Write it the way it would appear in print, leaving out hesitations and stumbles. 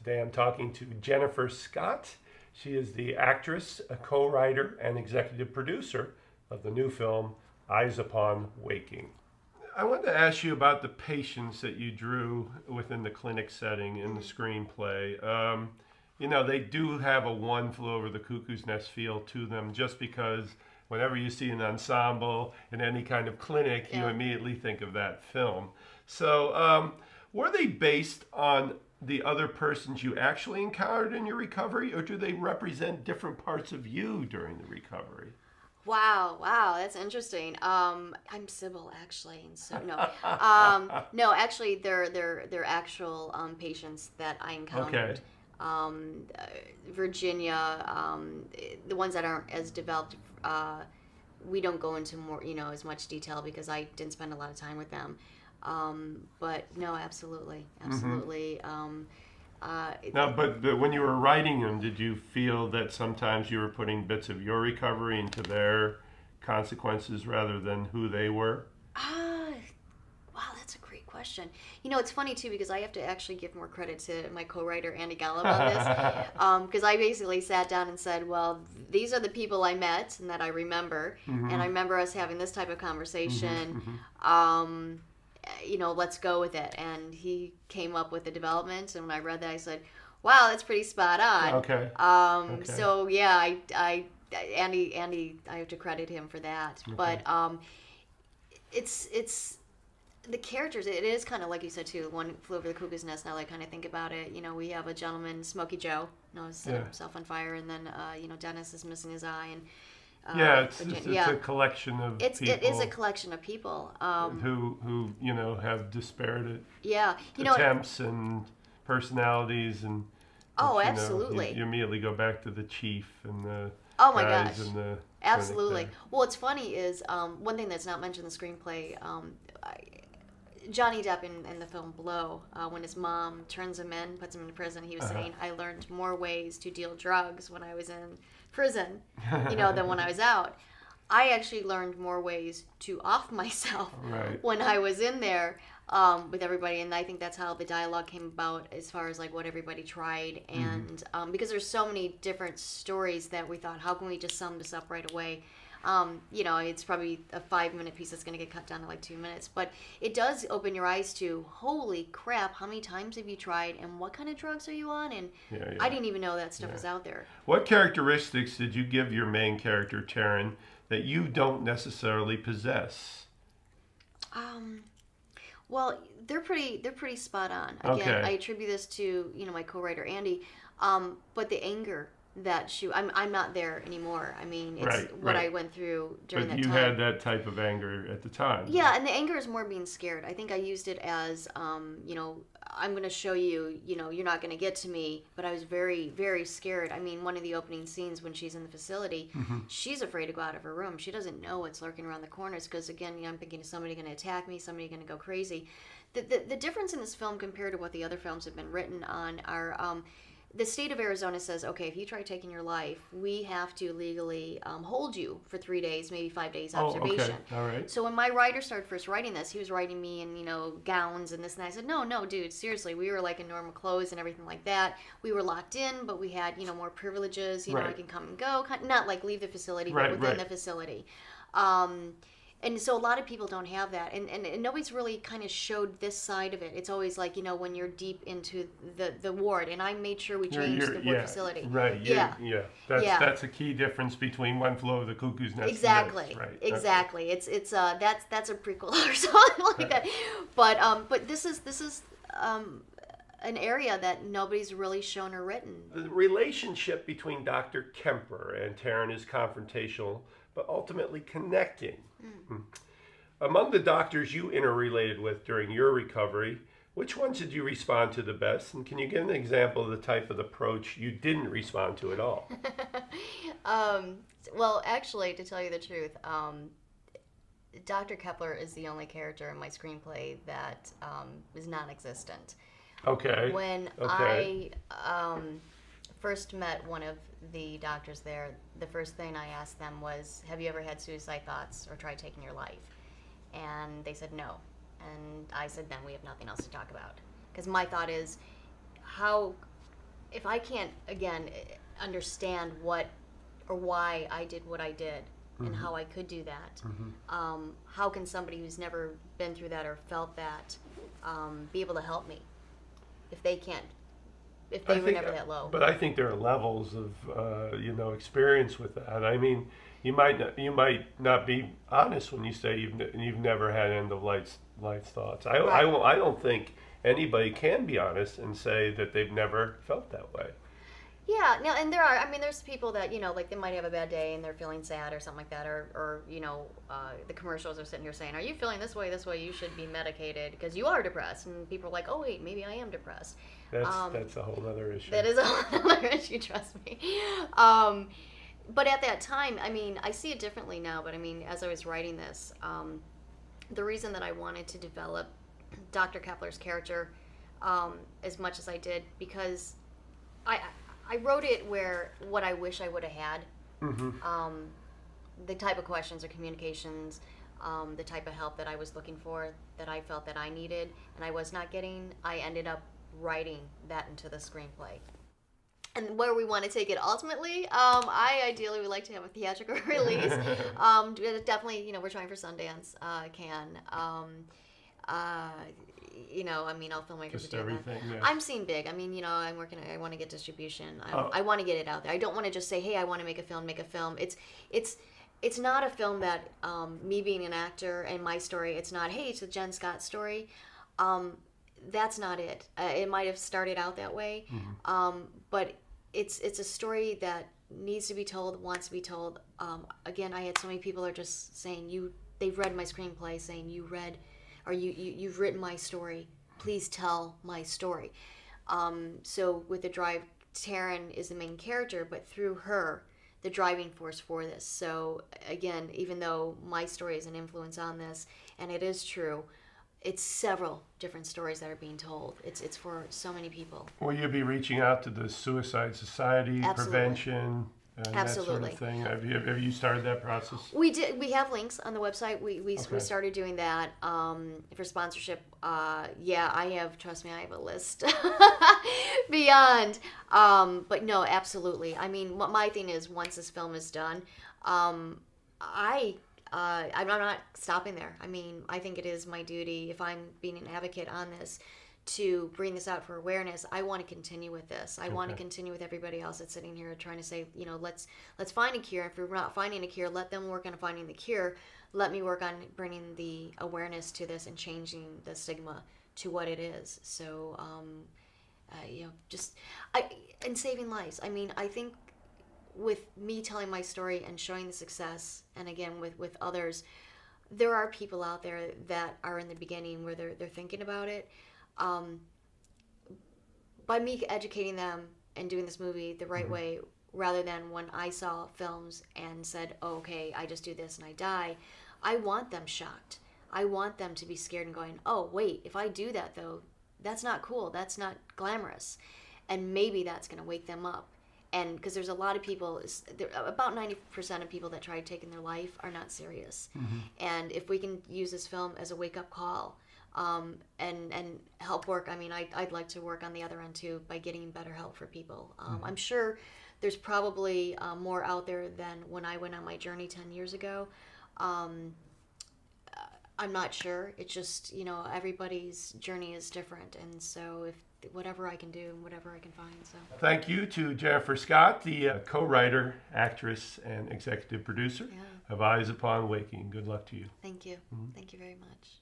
Today I'm talking to Jennifer Scott. She is the actress, a co-writer, and executive producer of the new film Eyes Upon Waking. I wanted to ask you about the patients that you drew within the clinic setting in the screenplay. They do have a One Flew Over the Cuckoo's Nest feel to them, just because whenever you see an ensemble in any kind of clinic, you immediately think of that film. So were they based on the other persons you actually encountered in your recovery, or do they represent different parts of you during the recovery? Wow, that's interesting. I'm Sybil, actually, and so no, no, actually, they're actual patients that I encountered. Okay. Virginia, the ones that aren't as developed, we don't go into more, as much detail because I didn't spend a lot of time with them. But no, absolutely. Now, but when you were writing them, did you feel that sometimes you were putting bits of your recovery into their consequences rather than who they were? Wow, that's a great question. It's funny too because I have to actually give more credit to my co-writer Andy Gallup on this, because I basically sat down and said, well, these are the people I met and that I remember, and I remember us having this type of conversation. Let's go with it. And he came up with the development, and when I read that, I said, wow, that's pretty spot on. Okay. So yeah, Andy, I have to credit him for that. Okay. But it's the characters. It is kind of like you said too. One Flew Over the Cuckoo's Nest. Now that I kind of think about it, we have a gentleman, Smokey Joe, set himself on fire, and then Dennis is missing his eye, and it's a collection of people. It is a collection of people who have disparate yeah attempts and personalities, and absolutely. You immediately go back to the chief and the my guys gosh, in the absolutely. Well, what's funny is one thing that's not mentioned in the screenplay. Johnny Depp in the film Blow, when his mom turns him in, puts him in prison, he was saying, I learned more ways to deal drugs when I was in prison, than when I was out. I actually learned more ways to off myself when I was in there with everybody, and I think that's how the dialogue came about as far as like what everybody tried, and because there's so many different stories that we thought, how can we just sum this up right away? It's probably a 5-minute piece that's going to get cut down to like 2 minutes, but it does open your eyes to, holy crap, how many times have you tried, and what kind of drugs are you on? And I didn't even know that stuff was out there. What characteristics did you give your main character, Taryn, that you don't necessarily possess? Well, they're pretty spot on. Again, I attribute this to, my co-writer Andy, but the anger that I'm not there anymore. I mean, it's what I went through during that time. But you had that type of anger at the time. Yeah, and the anger is more being scared. I think I used it as, I'm going to show you, you're not going to get to me. But I was very, very scared. I mean, one of the opening scenes when she's in the facility, she's afraid to go out of her room. She doesn't know what's lurking around the corners because, again, I'm thinking, is somebody going to attack me? Somebody going to go crazy? The difference in this film compared to what the other films have been written on are... the state of Arizona says, okay, if you try taking your life, we have to legally hold you for 3 days, maybe 5 days observation. Oh, okay. All right. So when my writer started first writing this, he was writing me in, gowns and this and that. I said, no, dude, seriously, we were like in normal clothes and everything like that. We were locked in, but we had, more privileges. I can come and go, not like leave the facility, but within the facility. And so a lot of people don't have that, and nobody's really kind of showed this side of it. It's always like, when you're deep into the ward, and I made sure we changed the ward facility. Right. That's a key difference between One Flew Over the Cuckoo's Nest. Exactly. And this, right. Exactly. It's that's a prequel or something like that. But this is an area that nobody's really shown or written. The relationship between Dr. Kemper and Taryn is confrontational, but ultimately connecting. Among the doctors you interrelated with during your recovery, which ones did you respond to the best? And can you give an example of the type of approach you didn't respond to at all? Well, actually, to tell you the truth, Dr. Kepler is the only character in my screenplay that is non-existent. Okay. When I first met one of the doctors there, the first thing I asked them was, have you ever had suicide thoughts or tried taking your life? And they said no. And I said, then we have nothing else to talk about. Because my thought is, how if I can't, again, understand what or why I did what I did and how I could do that, how can somebody who's never been through that or felt that be able to help me if they can't, if they were never that low? But I think there are levels of experience with that. I mean, you might not be honest when you say you've never had end of life thoughts. I don't think anybody can be honest and say that they've never felt that way. Yeah, now, and there's people that, like they might have a bad day and they're feeling sad or something like that, or the commercials are sitting here saying, are you feeling this way, you should be medicated because you are depressed. And people are like, oh, wait, maybe I am depressed. That's a whole other issue. That is a whole other issue, trust me. But at that time, I mean, I see it differently now, but I mean, as I was writing this, the reason that I wanted to develop Dr. Kepler's character as much as I did, because I wrote it where what I wish I would have had, the type of questions or communications, the type of help that I was looking for, that I felt that I needed and I was not getting, I ended up writing that into the screenplay. And where we want to take it ultimately, I ideally would like to have a theatrical release. Definitely, we're trying for Sundance, Cannes. I mean, all filmmakers Just are doing everything, that. yeah. I'm seeing big. I mean, I'm working. I want to get distribution. I want to get it out there. I don't want to just say, "Hey, I want to make a film." It's not a film that me being an actor and my story. It's not, "Hey, it's a Jen Scott story." That's not it. It might have started out that way, but it's a story that needs to be told, wants to be told. Again, I had so many people are just saying they've read my screenplay, saying you've written my story. Please tell my story. So with The Drive, Taryn is the main character, but through her, the driving force for this. So again, even though my story is an influence on this, and it is true, it's several different stories that are being told. It's for so many people. Will you be reaching out to the Suicide Society, prevention, and that sort of thing? Have you started that process? We did. We have links on the website. We started doing that for sponsorship. Yeah, I have. Trust me, I have a list beyond. But no, absolutely. I mean, what my thing is, once this film is done, I'm not stopping there. I mean, I think it is my duty, if I'm being an advocate on this, to bring this out for awareness. I want to continue with this. I want to continue with everybody else that's sitting here trying to say, let's find a cure. If we're not finding a cure, let them work on finding the cure. Let me work on bringing the awareness to this and changing the stigma to what it is. So, and saving lives. I mean, I think with me telling my story and showing the success, and again with others, there are people out there that are in the beginning where they're thinking about it. By me educating them and doing this movie the right way, rather than when I saw films and said, oh, okay, I just do this and I die, I want them shocked. I want them to be scared and going, oh, wait, if I do that though, that's not cool, that's not glamorous. And maybe that's going to wake them up. And because there's a lot of people, about 90% of people that try taking their life are not serious. And if we can use this film as a wake-up call, and help work, I mean, I'd like to work on the other end too by getting better help for people. I'm sure there's probably more out there than when I went on my journey 10 years ago. I'm not sure. It's just, everybody's journey is different. And so if whatever I can do and whatever I can find. So thank you to Jennifer Scott, the co-writer, actress, and executive producer of Eyes Upon Waking. Good luck to you. Thank you. Thank you very much.